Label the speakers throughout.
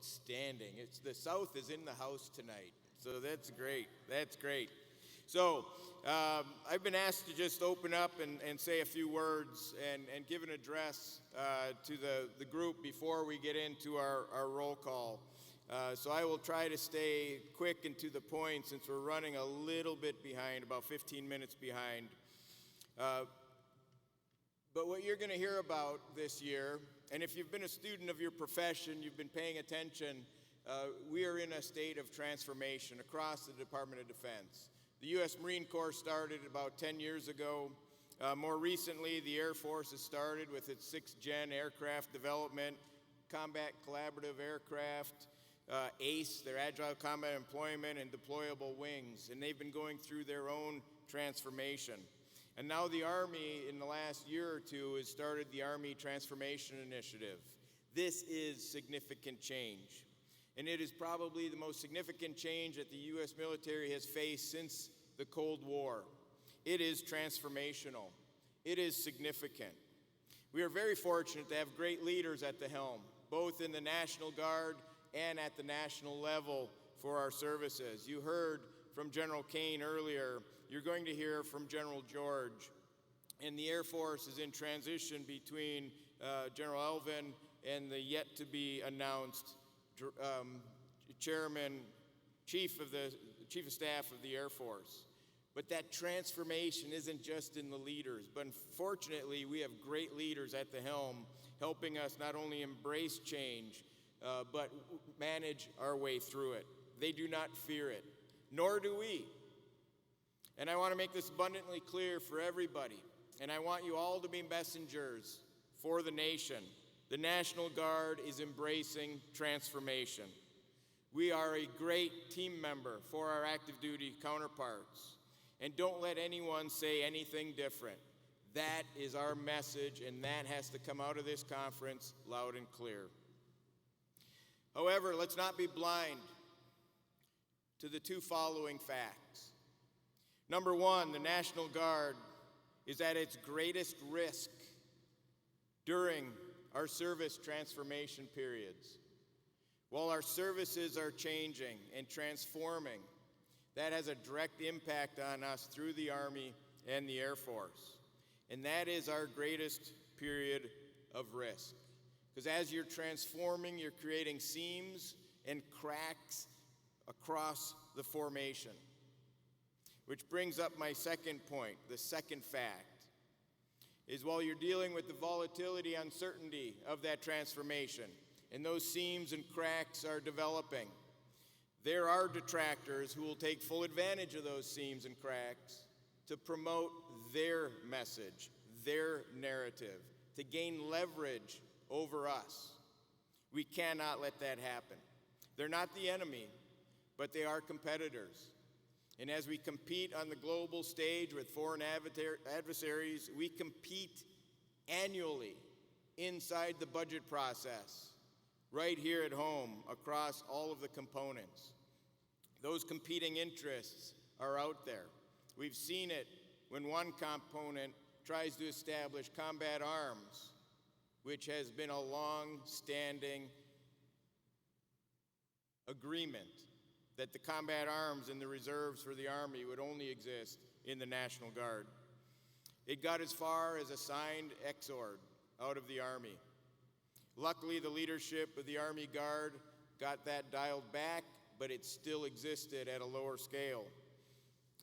Speaker 1: outstanding. The South is in the house tonight, so that's great. That's great. So I've been asked to just open up and say a few words and give an address to the group before we get into our roll call. So I will try to stay quick and to the point since we're running a little bit behind, about 15 minutes behind. But what you're going to hear about this year, and if you've been a student of your profession, you've been paying attention, we are in a state of transformation across the Department of Defense. The U.S. Marine Corps started about 10 years ago. More recently, the Air Force has started with its 6th-gen aircraft development, combat collaborative aircraft, ACE, their Agile Combat Employment, and deployable wings. And they've been going through their own transformation. And now the Army, in the last year or two, has started the Army Transformation Initiative. This is significant change. And it is probably the most significant change that the U.S. military has faced since the Cold War. It is transformational. It is significant. We are very fortunate to have great leaders at the helm, both in the National Guard and at the national level for our services. You heard from General Kane earlier. You're going to hear from General George. And the Air Force is in transition between General Elvin and the yet-to-be-announced Chief of Staff of the Air Force. But that transformation isn't just in the leaders, but unfortunately we have great leaders at the helm helping us not only embrace change, but manage our way through it. They do not fear it, nor do we. And I want to make this abundantly clear for everybody, and I want you all to be messengers for the nation. The National Guard is embracing transformation. We are a great team member for our active duty counterparts. And don't let anyone say anything different. That is our message, and that has to come out of this conference loud and clear. However, let's not be blind to the two following facts. Number one, the National Guard is at its greatest risk during our service transformation periods. While our services are changing and transforming, that has a direct impact on us through the Army and the Air Force. And that is our greatest period of risk. Because as you're transforming, you're creating seams and cracks across the formation. Which brings up my second point, the second fact, is while you're dealing with the volatility, uncertainty of that transformation, and those seams and cracks are developing, there are detractors who will take full advantage of those seams and cracks to promote their message, their narrative, to gain leverage over us. We cannot let that happen. They're not the enemy, but they are competitors. And as we compete on the global stage with foreign adversaries, we compete annually inside the budget process, right here at home, across all of the components. Those competing interests are out there. We've seen it when one component tries to establish combat arms, which has been a long-standing agreement that the combat arms and the reserves for the Army would only exist in the National Guard. It got as far as a signed exord out of the Army. Luckily, the leadership of the Army Guard got that dialed back, but it still existed at a lower scale.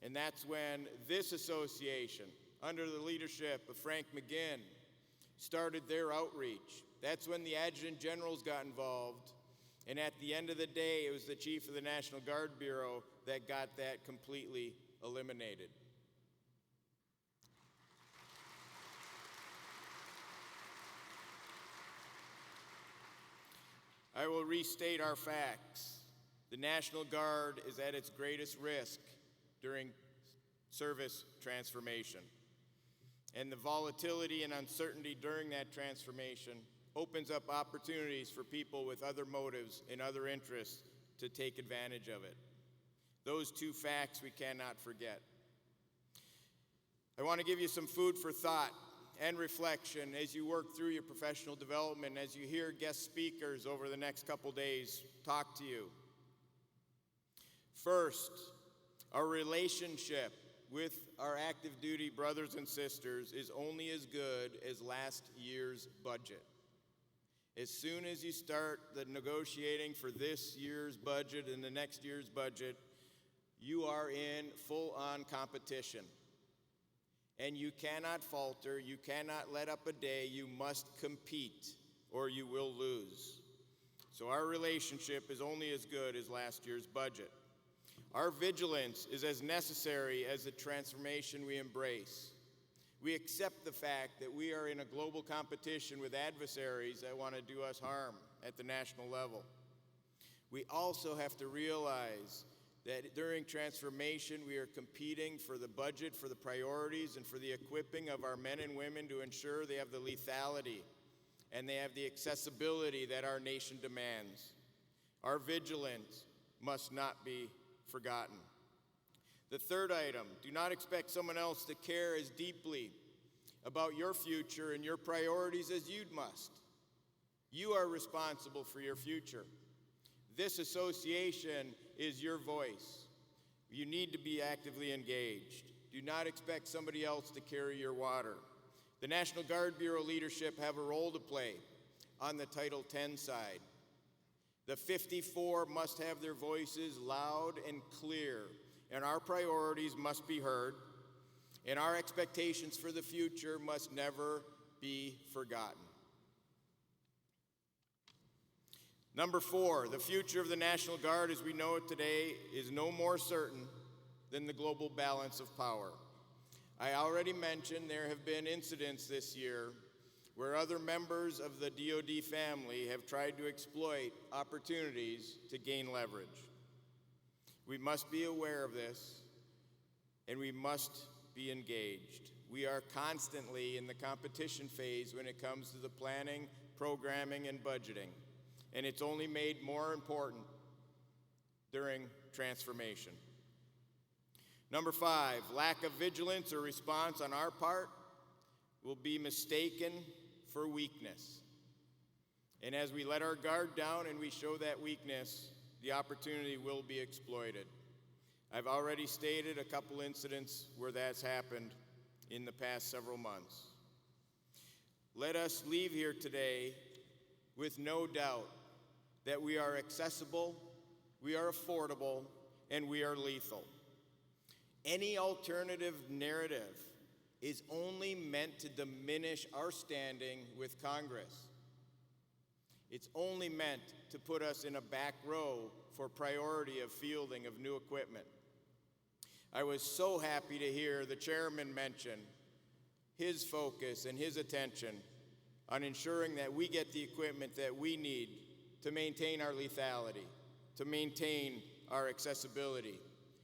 Speaker 1: And that's when this association, under the leadership of Frank McGinn, started their outreach. That's when the adjutant generals got involved. And at the end of the day, it was the chief of the National Guard Bureau that got that completely eliminated. I will restate our facts. The National Guard is at its greatest risk during service transformation. And the volatility and uncertainty during that transformation opens up opportunities for people with other motives and other interests to take advantage of it. Those two facts we cannot forget. I want to give you some food for thought and reflection as you work through your professional development, as you hear guest speakers over the next couple days talk to you. First, our relationship with our active duty brothers and sisters is only as good as last year's budget. As soon as you start the negotiating for this year's budget and the next year's budget, you are in full-on competition. And you cannot falter, you cannot let up a day, you must compete or you will lose. So our relationship is only as good as last year's budget. Our vigilance is as necessary as the transformation we embrace. We accept the fact that we are in a global competition with adversaries that want to do us harm at the national level. We also have to realize that during transformation, we are competing for the budget, for the priorities, and for the equipping of our men and women to ensure they have the lethality and they have the accessibility that our nation demands. Our vigilance must not be forgotten. The third item, do not expect someone else to care as deeply about your future and your priorities as you must. You are responsible for your future. This association is your voice. You need to be actively engaged. Do not expect somebody else to carry your water. The National Guard Bureau leadership have a role to play on the Title X side. The 54 must have their voices loud and clear, and our priorities must be heard, and our expectations for the future must never be forgotten. Number 4, the future of the National Guard as we know it today is no more certain than the global balance of power. I already mentioned there have been incidents this year where other members of the DoD family have tried to exploit opportunities to gain leverage. We must be aware of this, and we must be engaged. We are constantly in the competition phase when it comes to the planning, programming, and budgeting, and it's only made more important during transformation. Number 5, lack of vigilance or response on our part will be mistaken for weakness. And as we let our guard down and we show that weakness, the opportunity will be exploited. I've already stated a couple incidents where that's happened in the past several months. Let us leave here today with no doubt that we are accessible, we are affordable, and we are lethal. Any alternative narrative is only meant to diminish our standing with Congress. It's only meant to put us in a back row for priority of fielding of new equipment. I was so happy to hear the chairman mention his focus and his attention on ensuring that we get the equipment that we need to maintain our lethality, to maintain our accessibility,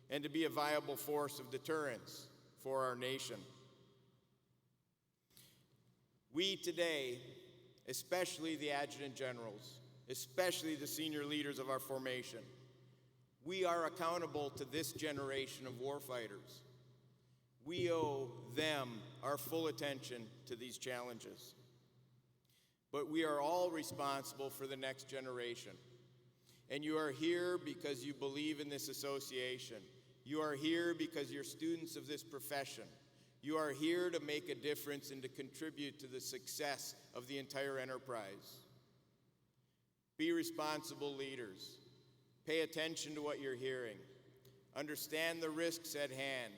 Speaker 1: and to be a viable force of deterrence for our nation. We today, especially the adjutant generals, especially the senior leaders of our formation, we are accountable to this generation of warfighters. We owe them our full attention to these challenges. But we are all responsible for the next generation. And you are here because you believe in this association. You are here because you're students of this profession. You are here to make a difference and to contribute to the success of the entire enterprise. Be responsible leaders. Pay attention to what you're hearing. Understand the risks at hand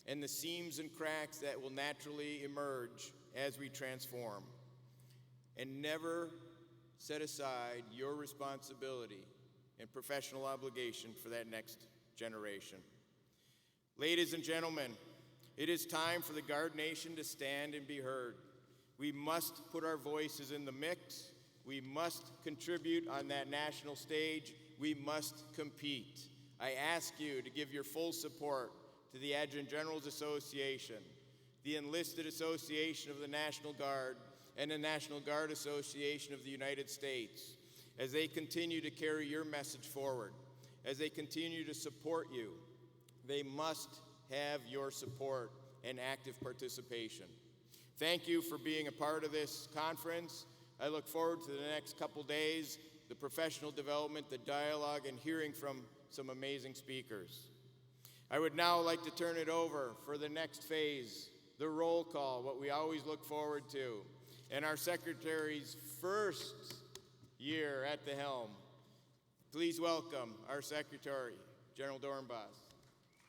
Speaker 1: and the seams and cracks that will naturally emerge as we transform. And never set aside your responsibility and professional obligation for that next generation. Ladies and gentlemen, it is time for the Guard Nation to stand and be heard. We must put our voices in the mix. We must contribute on that national stage. We must compete. I ask you to give your full support to the Adjutant Generals Association, the Enlisted Association of the National Guard, and the National Guard Association of the United States as they continue to carry your message forward, as they continue to support you. They must have your support and active participation. Thank you for being a part of this conference. I look forward to the next couple days, the professional development, the dialogue, and hearing from some amazing speakers. I would now like to turn it over for the next phase, the roll call, what we always look forward to, and our secretary's first year at the helm. Please welcome our secretary, General Dornbos.